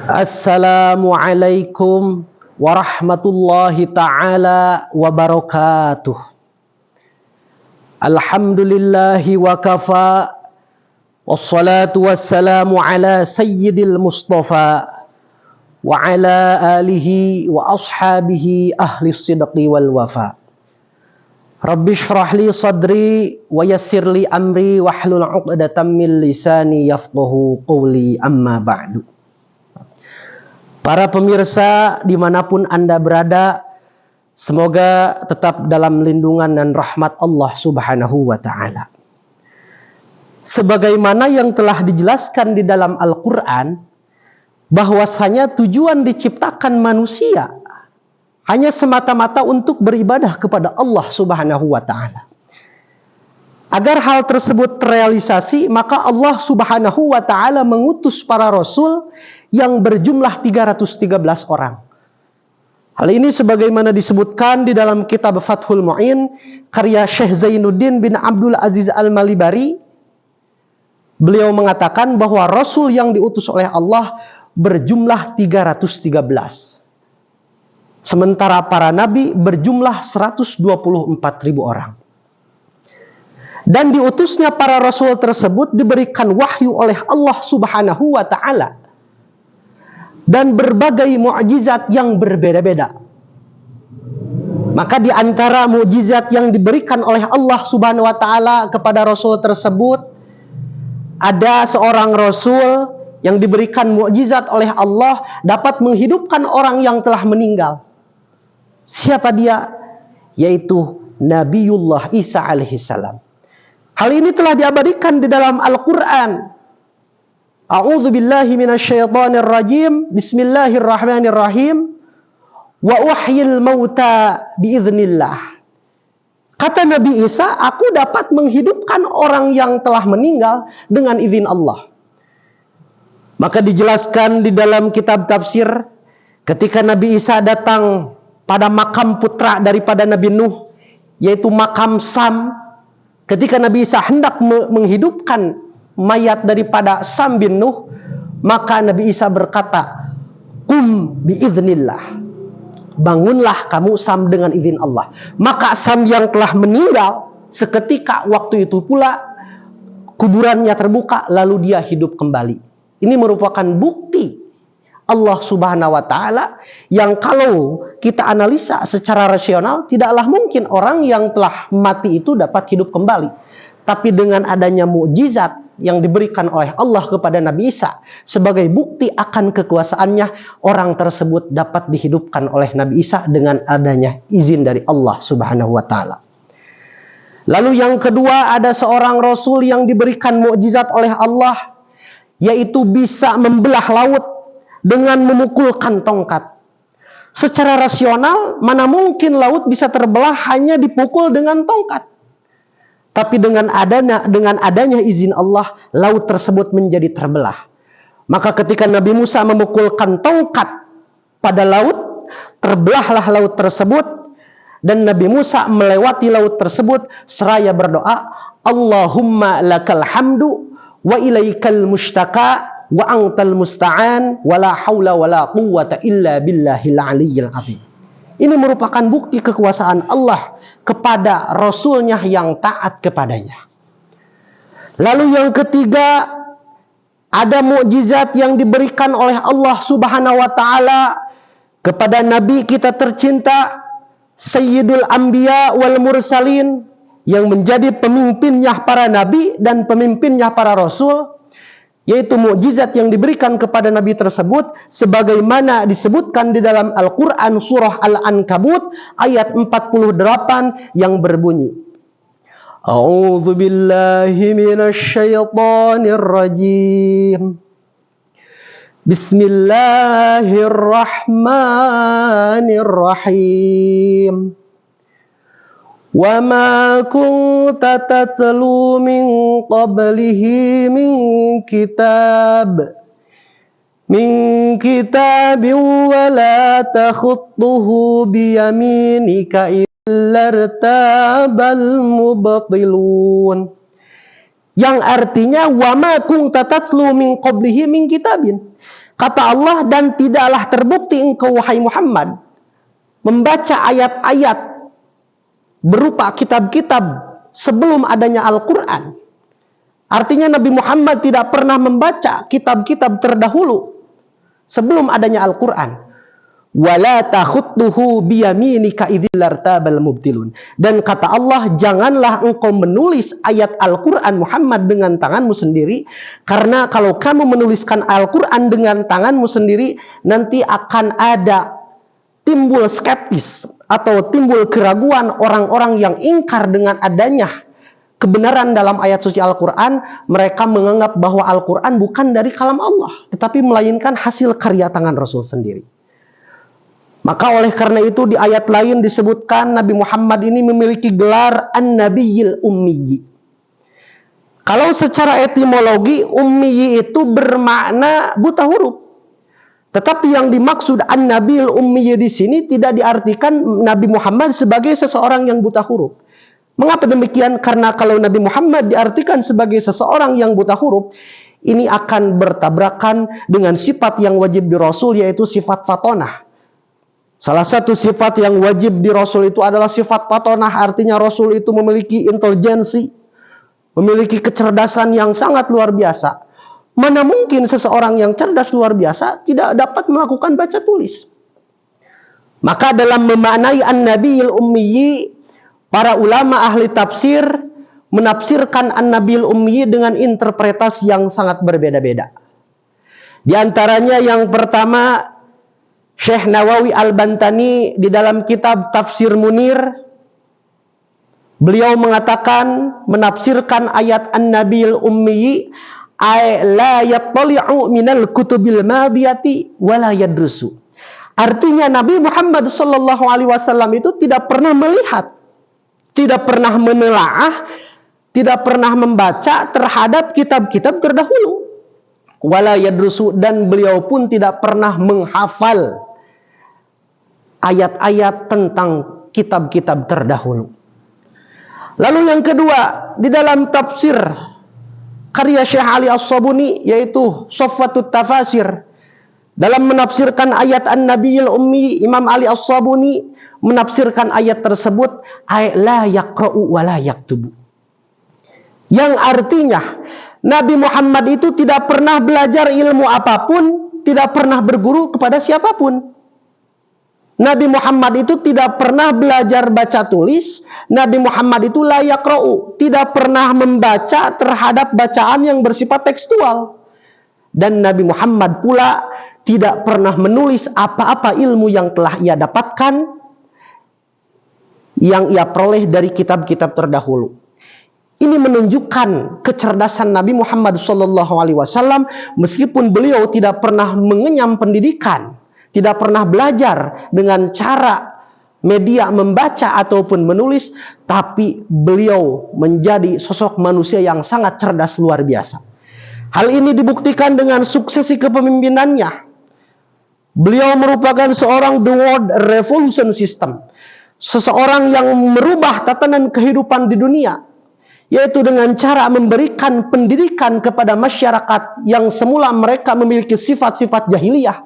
Assalamualaikum warahmatullahi ta'ala wabarakatuh. Alhamdulillahi wa kafa, wassalatu wassalamu ala sayyidil mustafa wa ala alihi wa ashabihi ahli sidqi wal wafa. Rabbi shrah li sadri wa yassir li amri wahlul 'uqdatam min lisani yafqahu qawli, amma ba'du. Para pemirsa dimanapun Anda berada, semoga tetap dalam lindungan dan rahmat Allah Subhanahu wa ta'ala. Sebagaimana yang telah dijelaskan di dalam Al-Quran, bahwasanya tujuan diciptakan manusia hanya semata-mata untuk beribadah kepada Allah Subhanahu wa ta'ala. Agar hal tersebut terrealisasi, maka Allah Subhanahu wa ta'ala mengutus para rasul yang berjumlah 313 orang. Hal ini sebagaimana disebutkan di dalam kitab Fathul Mu'in karya Syekh Zainuddin bin Abdul Aziz Al-Malibari. Beliau mengatakan bahwa rasul yang diutus oleh Allah berjumlah 313. Sementara para nabi berjumlah 124.000 orang. Dan diutusnya para rasul tersebut diberikan wahyu oleh Allah Subhanahu wa ta'ala. Dan berbagai mukjizat yang berbeda-beda. Maka di antara mukjizat yang diberikan oleh Allah Subhanahu wa ta'ala kepada rasul tersebut, ada seorang rasul yang diberikan mukjizat oleh Allah dapat menghidupkan orang yang telah meninggal. Siapa dia? Yaitu Nabiullah Isa alaihissalam. Hal ini telah diabadikan di dalam Al-Quran. A'udzu billahi minasyaitonir rajim. Bismillahirrahmanirrahim. Wa uhyil mauta biiznillah. Kata Nabi Isa, aku dapat menghidupkan orang yang telah meninggal dengan izin Allah. Maka dijelaskan di dalam kitab tafsir, ketika Nabi Isa datang pada makam putra daripada Nabi Nuh, yaitu makam Sam. Ketika Nabi Isa hendak menghidupkan mayat daripada Sam bin Nuh, maka Nabi Isa berkata, "Qum biiznillah." Bangunlah kamu Sam dengan izin Allah. Maka Sam yang telah meninggal, seketika waktu itu pula kuburannya terbuka, lalu dia hidup kembali. Ini merupakan bukti Allah Subhanahu wa ta'ala yang kalau kita analisa secara rasional, tidaklah mungkin orang yang telah mati itu dapat hidup kembali. Tapi dengan adanya mukjizat yang diberikan oleh Allah kepada Nabi Isa sebagai bukti akan kekuasaannya, orang tersebut dapat dihidupkan oleh Nabi Isa dengan adanya izin dari Allah Subhanahu wa ta'ala. Lalu yang kedua, ada seorang rasul yang diberikan mukjizat oleh Allah, yaitu bisa membelah laut dengan memukulkan tongkat. Secara rasional, mana mungkin laut bisa terbelah hanya dipukul dengan tongkat. Tapi dengan adanya izin Allah, laut tersebut menjadi terbelah. Maka ketika Nabi Musa memukulkan tongkat pada laut, terbelahlah laut tersebut. Dan Nabi Musa melewati laut tersebut seraya berdoa, Allahumma lakal hamdu wa ilaikal mushtaka wa antal musta'an wala haula wala quwwata illa billahil aliyyil azim. Ini merupakan bukti kekuasaan Allah kepada rasulnya yang taat kepadanya. Lalu yang ketiga, ada mukjizat yang diberikan oleh Allah Subhanahu wa ta'ala kepada nabi kita tercinta Sayyidul Anbiya wal Mursalin, yang menjadi pemimpinnya para nabi dan pemimpinnya para rasul, yaitu mukjizat yang diberikan kepada nabi tersebut sebagaimana disebutkan di dalam Al-Quran surah Al-Ankabut ayat 48 yang berbunyi, A'udzu billahi minasyaitonir rajim. Bismillahirrahmanirrahim. Wa ma kunta tatlu min qablihi min kitabin wa la takhutuhu biyaminika illa irtabal mubtilun. Yang artinya wa ma kunta tatlu min qablihi min kitabin. Kata Allah, dan tidaklah terbukti engkau wahai Muhammad membaca ayat-ayat berupa kitab-kitab sebelum adanya Al-Quran. Artinya Nabi Muhammad tidak pernah membaca kitab-kitab terdahulu sebelum adanya Al-Quran. Wala takhuttuhu biyaminika idzil lartabal mubtilun. Dan kata Allah, janganlah engkau menulis ayat Al-Quran Muhammad dengan tanganmu sendiri, karena kalau kamu menuliskan Al-Quran dengan tanganmu sendiri, nanti akan ada timbul skeptis atau timbul keraguan orang-orang yang ingkar dengan adanya kebenaran dalam ayat suci Al-Quran. Mereka menganggap bahwa Al-Quran bukan dari kalam Allah, tetapi melainkan hasil karya tangan Rasul sendiri. Maka oleh karena itu di ayat lain disebutkan Nabi Muhammad ini memiliki gelar An-Nabiyil Ummiyi. Kalau secara etimologi, Ummiyi itu bermakna buta huruf. Tetapi yang dimaksud An-Nabiyil Ummiyi di sini tidak diartikan Nabi Muhammad sebagai seseorang yang buta huruf. Mengapa demikian? Karena kalau Nabi Muhammad diartikan sebagai seseorang yang buta huruf, ini akan bertabrakan dengan sifat yang wajib di Rasul, yaitu sifat fatonah. Salah satu sifat yang wajib di Rasul itu adalah sifat fatonah, artinya Rasul itu memiliki intelijensi, memiliki kecerdasan yang sangat luar biasa. Mana mungkin seseorang yang cerdas luar biasa tidak dapat melakukan baca tulis? Maka dalam memaknai An-Nabiyil Ummiyi, para ulama ahli tafsir menafsirkan An-Nabiyil Ummiyi dengan interpretasi yang sangat berbeda-beda. Di antaranya yang pertama, Syekh Nawawi Al-Bantani di dalam kitab Tafsir Munir, beliau mengatakan, menafsirkan ayat An-Nabiyil Ummiyi, ay la yattali'u minal kutubil madiyati wala yadrusu. Artinya Nabi Muhammad sallallahu alaihi wasallam itu tidak pernah melihat, tidak pernah menelaah, tidak pernah membaca terhadap kitab-kitab terdahulu. Wala yadrusu, dan beliau pun tidak pernah menghafal ayat-ayat tentang kitab-kitab terdahulu. Lalu yang kedua, di dalam tafsir karya Syekh Ali As-Sabuni, yaitu Sofwatut Tafasir, dalam menafsirkan ayat An-Nabiyil Ummi, Imam Ali As-Sabuni menafsirkan ayat tersebut, ay la yaqra'u wa la yaktubu. Yang artinya Nabi Muhammad itu tidak pernah belajar ilmu apapun, tidak pernah berguru kepada siapapun. Nabi Muhammad itu tidak pernah belajar baca tulis. Nabi Muhammad itu la yaqra'u, tidak pernah membaca terhadap bacaan yang bersifat tekstual. Dan Nabi Muhammad pula tidak pernah menulis apa-apa ilmu yang telah ia dapatkan, yang ia peroleh dari kitab-kitab terdahulu. Ini menunjukkan kecerdasan Nabi Muhammad SAW, meskipun beliau tidak pernah mengenyam pendidikan, tidak pernah belajar dengan cara media membaca ataupun menulis, tapi beliau menjadi sosok manusia yang sangat cerdas luar biasa. Hal ini dibuktikan dengan suksesi kepemimpinannya. Beliau merupakan seorang the world revolution system, seseorang yang merubah tatanan kehidupan di dunia, yaitu dengan cara memberikan pendidikan kepada masyarakat yang semula mereka memiliki sifat-sifat jahiliyah,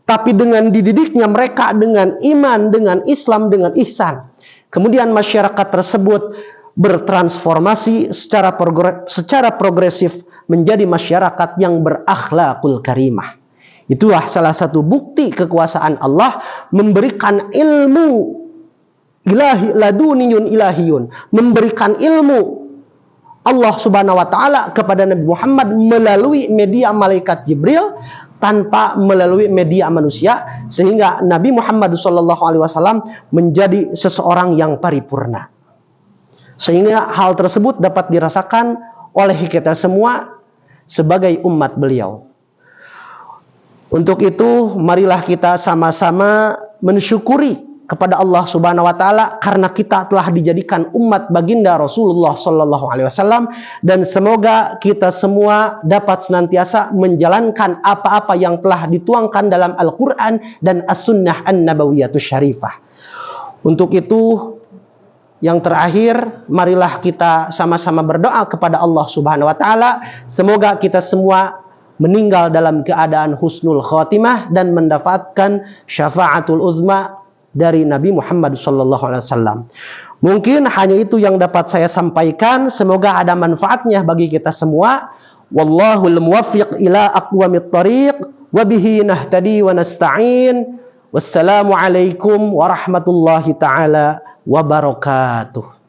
tapi dengan dididiknya mereka dengan iman, dengan Islam, dengan ihsan. Kemudian masyarakat tersebut bertransformasi secara progresif menjadi masyarakat yang berakhlakul karimah. Itulah salah satu bukti kekuasaan Allah, memberikan ilmu ilahi, laduniyun ilahiyun, memberikan ilmu Allah subhanahu wa ta'ala kepada Nabi Muhammad melalui media malaikat Jibril, tanpa melalui media manusia, sehingga Nabi Muhammad SAW menjadi seseorang yang paripurna. Sehingga hal tersebut dapat dirasakan oleh kita semua sebagai umat beliau. Untuk itu, marilah kita sama-sama mensyukuri kepada Allah Subhanahu wa taala karena kita telah dijadikan umat baginda Rasulullah sallallahu alaihi wasallam, dan semoga kita semua dapat senantiasa menjalankan apa-apa yang telah dituangkan dalam Al-Qur'an dan As-Sunnah An-Nabawiyatus Syarifah. Untuk itu, yang terakhir, marilah kita sama-sama berdoa kepada Allah Subhanahu wa taala, semoga kita semua meninggal dalam keadaan husnul khotimah dan mendapatkan syafaatul uzma dari Nabi Muhammad SAW. Mungkin hanya itu yang dapat saya sampaikan. Semoga ada manfaatnya bagi kita semua. Wallahul muwaffiq ila aqwamit thariq wa bihi nahtadi wa nasta'in. Wassalamualaikum warahmatullahi taala wabarakatuh.